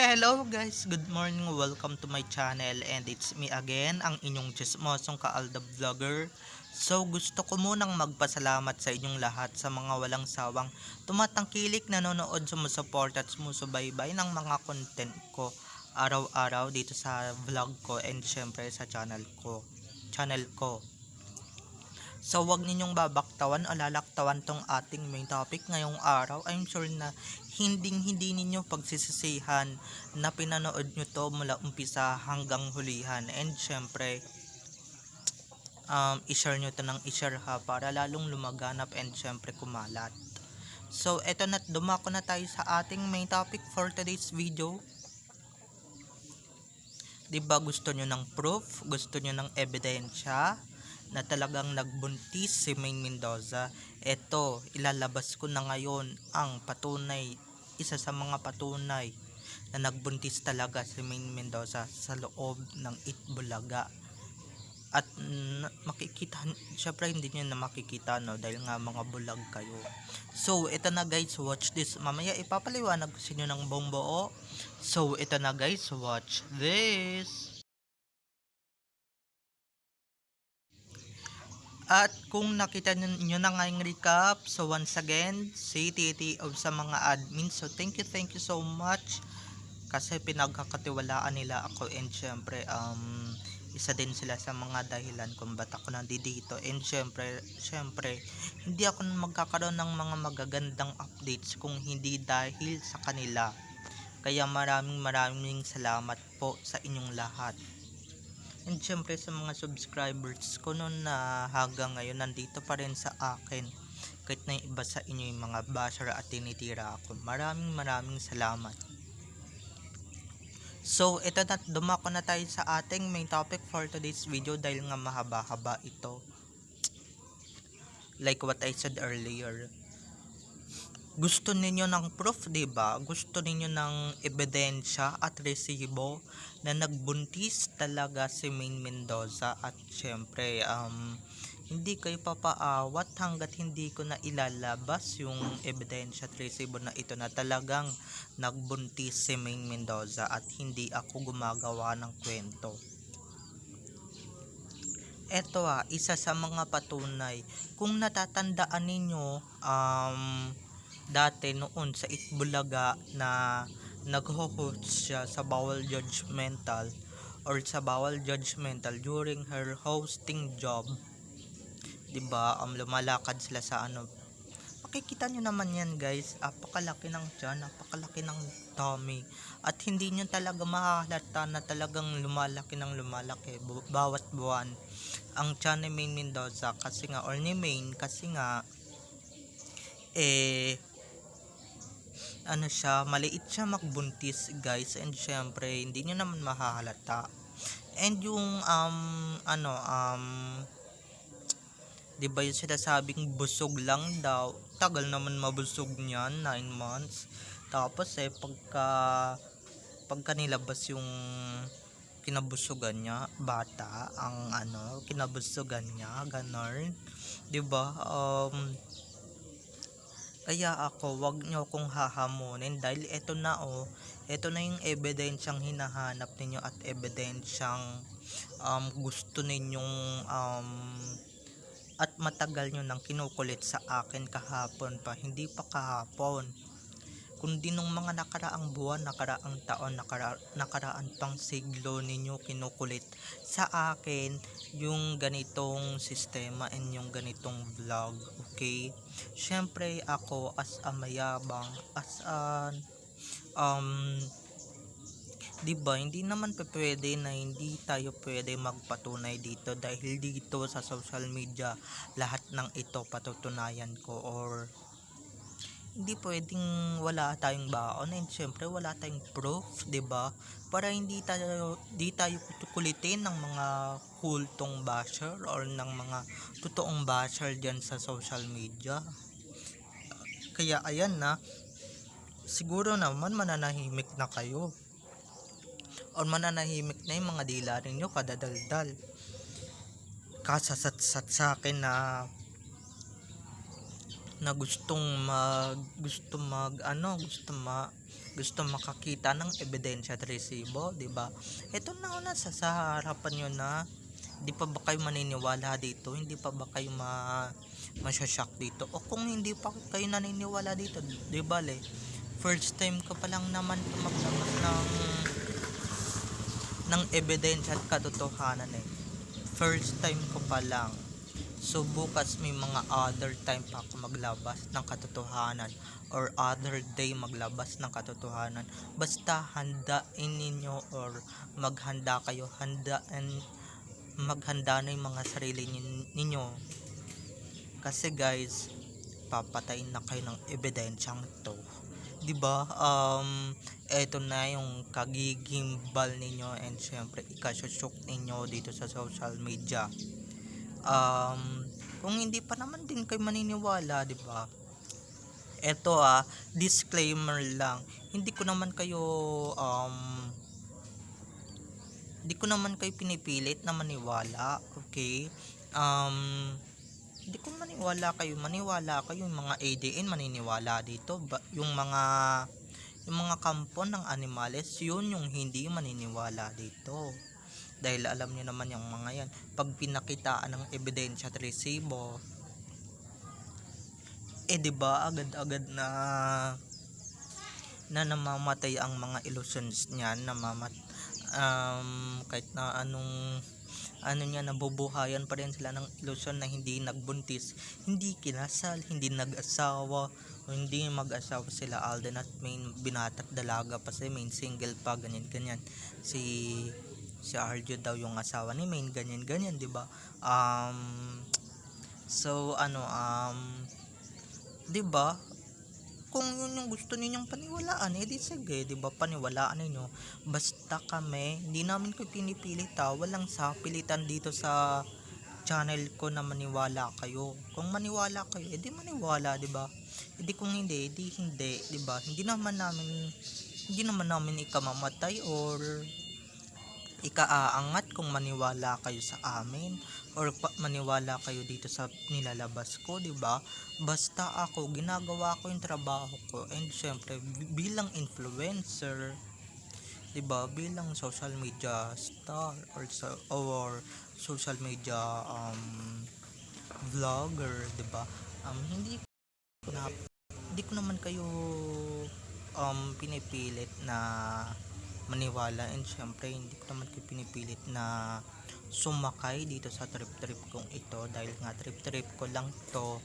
Hello guys, good morning, welcome to my channel and it's me again, ang inyong chismosong Kaalda Vlogger. So gusto ko munang magpasalamat sa inyong lahat sa mga walang sawang tumatangkilik, nanonood, sumusuporta at sumusubaybay ng mga content ko araw-araw dito sa vlog ko and syempre sa channel ko. So wag ninyong babaktawan o lalaktawan tong ating main topic ngayong araw. I'm sure na hindi ninyo pagsisisihan na pinanood nyo to mula umpisa hanggang hulihan. And syempre, i-share nyo to ng i-share ha para lalong lumaganap and syempre kumalat. So eto na, dumako na tayo sa ating main topic for today's video. Diba gusto nyo ng proof? Gusto nyo ng ebidensya na talagang nagbuntis si Maine Mendoza? Eto, ilalabas ko na ngayon ang patunay, isa sa mga patunay na nagbuntis talaga si Maine Mendoza sa loob ng Itbulaga. At makikita, syempre hindi nyo na makikita no, dahil nga mga bulag kayo. So ito na guys, watch this. Mamaya ipapaliwanag ko sa inyo ng buong buo. So ito na guys, watch this. At kung nakita nyo na nga yung recap, so once again, say TTO sa mga admin. So thank you so much kasi pinagkakatiwalaan nila ako and syempre isa din sila sa mga dahilan kung ba't ako nandito. And syempre hindi ako magkakaroon ng mga magagandang updates kung hindi dahil sa kanila. Kaya maraming salamat po sa inyong lahat. And syempre sa mga subscribers ko noon na hanggang ngayon nandito pa rin sa akin, kahit na iba sa inyo yung mga basher at tinitira ako, maraming salamat. So ito na, dumako na tayo sa ating main topic for today's video dahil nga mahaba-haba ito. Like what I said earlier, gusto ninyo ng proof, diba? Gusto ninyo ng ebidensya at resibo na nagbuntis talaga si Maine Mendoza. At syempre hindi kayo papaawat hanggat hindi ko na ilalabas yung ebidensya at resibo na ito na talagang nagbuntis si Maine Mendoza at hindi ako gumagawa ng kwento. Eto isa sa mga patunay. Kung natatandaan ninyo, dati noon sa Itbulaga na nag-host siya sa Bawal Judgmental during her hosting job. Diba, lumalakad sila sa makikita nyo naman yan guys, apakalaki ng tiyan, apakalaki ng tummy, at hindi nyo talaga mahahalata na talagang lumalaki bawat buwan ang tiyan ni Maine Mendoza kasi nga, or ni Maine kasi nga siya, maliit siya magbuntis guys, and syempre hindi nyo naman mahahalata. And yung diba yung sinasabing busog lang daw, tagal naman mabusog niyan, 9 months. Tapos pagka nilabas yung kinabusugan niya, bata ang kinabusugan niya, ganon, diba? Kaya ako, wag nyo akong hahamunin dahil ito na yung ebidensyang hinahanap ninyo at ebidensyang gusto ninyong at matagal nyo nang kinukulit sa akin kahapon pa, hindi pa kahapon, kundi nung mga nakaraang buwan, nakaraang taon, nakaraan pang siglo ninyo kinukulit sa akin yung ganitong sistema and yung ganitong vlog, okay? Syempre ako as a mayabang, as an diba, hindi naman pwede na hindi tayo pwede magpatunay dito dahil dito sa social media lahat ng ito patutunayan ko, or hindi pwedeng wala tayong baon and syempre wala tayong proof, diba? Para hindi tayo kulitin ng mga kultong basher or ng mga totoong basher dyan sa social media. Kaya ayan na, siguro naman mananahimik na kayo or mananahimik na yung mga dila ninyo kadadaldal kasasatsat sa akin na gustong gusto makakita ng ebidensya at resibo, 'di ba? Ito na una sa harapan nyo na. Hindi pa ba kayo maniniwala dito? Hindi pa ba kayo masya-shock dito? O kung hindi pa kayo naniniwala dito, 'di ba le? First time ko pa lang naman maglabas ng ebidensya at katotohanan eh. First time ko pa lang. So bukas may mga other time pa ako maglabas ng katotohanan or other day maglabas ng katotohanan. Basta handain ninyo or maghanda kayo, maghanda na yung mga sarili ninyo. Kasi guys, papatayin na kayo ng ebidensyang to. 'Di ba? Eto na yung kagigimbal ninyo and syempre ikasyok ninyo dito sa social media. Kung hindi pa naman din kayo maniniwala, 'di ba? Eto disclaimer lang. Hindi ko naman kayo pinipilit na maniwala, okay? Hindi ko maniwala kayo, yung mga ADN maniniwala dito, yung mga kampo ng animales, yun yung hindi maniniwala dito. Dahil alam niyo naman yung mga yan, pag pinakitaan ng ebidensya at resibo, di ba agad-agad na namamatay ang mga illusions niyan, kahit na nabubuhayan pa rin sila ng ilusyon na hindi nagbuntis, hindi kinasal, hindi nag-asawa, o hindi mag-asawa sila Alden at main binata at dalaga pa si main single pa, ganyan si Arjo daw yung asawa ni main, ganyan 'di ba? So 'di ba? Kung yun yung gusto ninyong paniwalaan, edi sige, 'di ba? Paniwalaan ninyo. Basta kami, hindi namin ko pinipilit walang sapilitan dito sa channel ko na maniwala kayo. Kung maniwala kayo, edi maniwala, 'di ba? Edi kung hindi, edi hindi, 'di ba? Hindi naman namin ikamamatay or ikaaangat kung maniwala kayo sa amin or maniwala kayo dito sa nilalabas ko, 'di ba? Basta ako ginagawa ko yung trabaho ko and syempre bilang influencer, 'di ba? Bilang social media star or social media vlogger, 'di ba? Hindi ko naman kayo pinipilit na maniwala and syempre hindi ko naman kayo pinipilit na sumakay dito sa trip kong ito dahil nga trip ko lang to.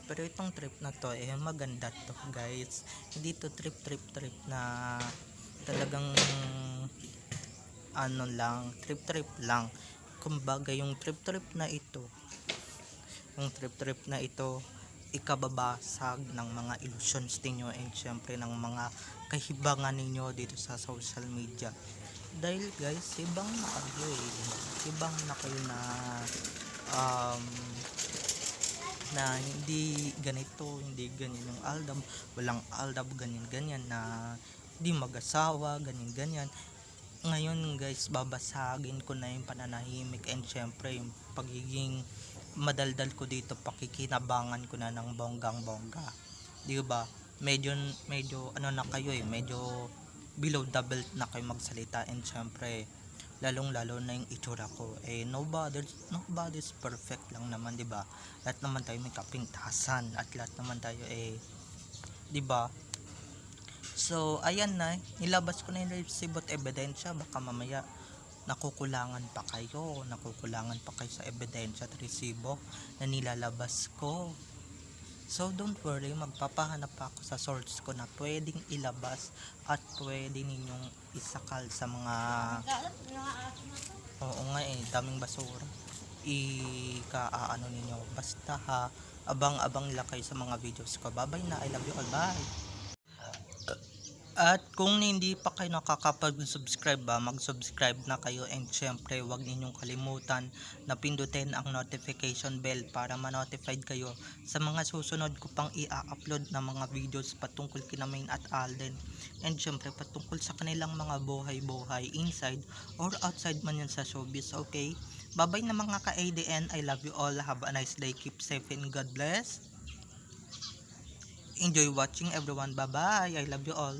Pero itong trip na to maganda to guys, hindi to trip na talagang trip lang. Kumbaga yung trip na ito ikababasag ng mga illusions ninyo and syempre ng mga kahibangan ninyo dito sa social media. Dahil guys, ibang na kayo na hindi ganito, hindi ganyan yung aldab, walang aldab, ganyan na hindi mag-asawa, ganyan. Ngayon guys, babasagin ko na yung pananahimik and syempre yung pagiging madaldal ko dito, pakikinabangan ko na ng bonggang-bongga, di ba? Medyo na kayo medyo below the belt na kayo magsalita and syempre lalong na yung itsura ko nobody's perfect lang naman, di ba? Lahat naman tayo may kapintasan at lahat naman tayo di ba? So ayan na, nilabas ko na yung resibo at ebidensya, baka mamaya nakukulangan pa kayo sa ebidensya at resibo na nilalabas ko. So don't worry, magpapahanap pa ako sa source ko na pwedeng ilabas at pwede ninyong isakal sa mga daming basura ikaano ninyo. Basta abang-abang lang kayo sa mga videos ko. Bye na, I love you all, bye. At kung hindi pa kayo nakakapag-subscribe mag-subscribe na kayo and syempre wag ninyong kalimutan na pindutin ang notification bell para ma-notified kayo sa mga susunod ko pang i-upload na mga videos patungkol kina Main at Alden and syempre patungkol sa kanilang mga buhay inside or outside man yan sa showbiz, okay? Bye na mga ka-ADN, I love you all, have a nice day, keep safe and God bless. Enjoy watching everyone. Bye bye. I love you all.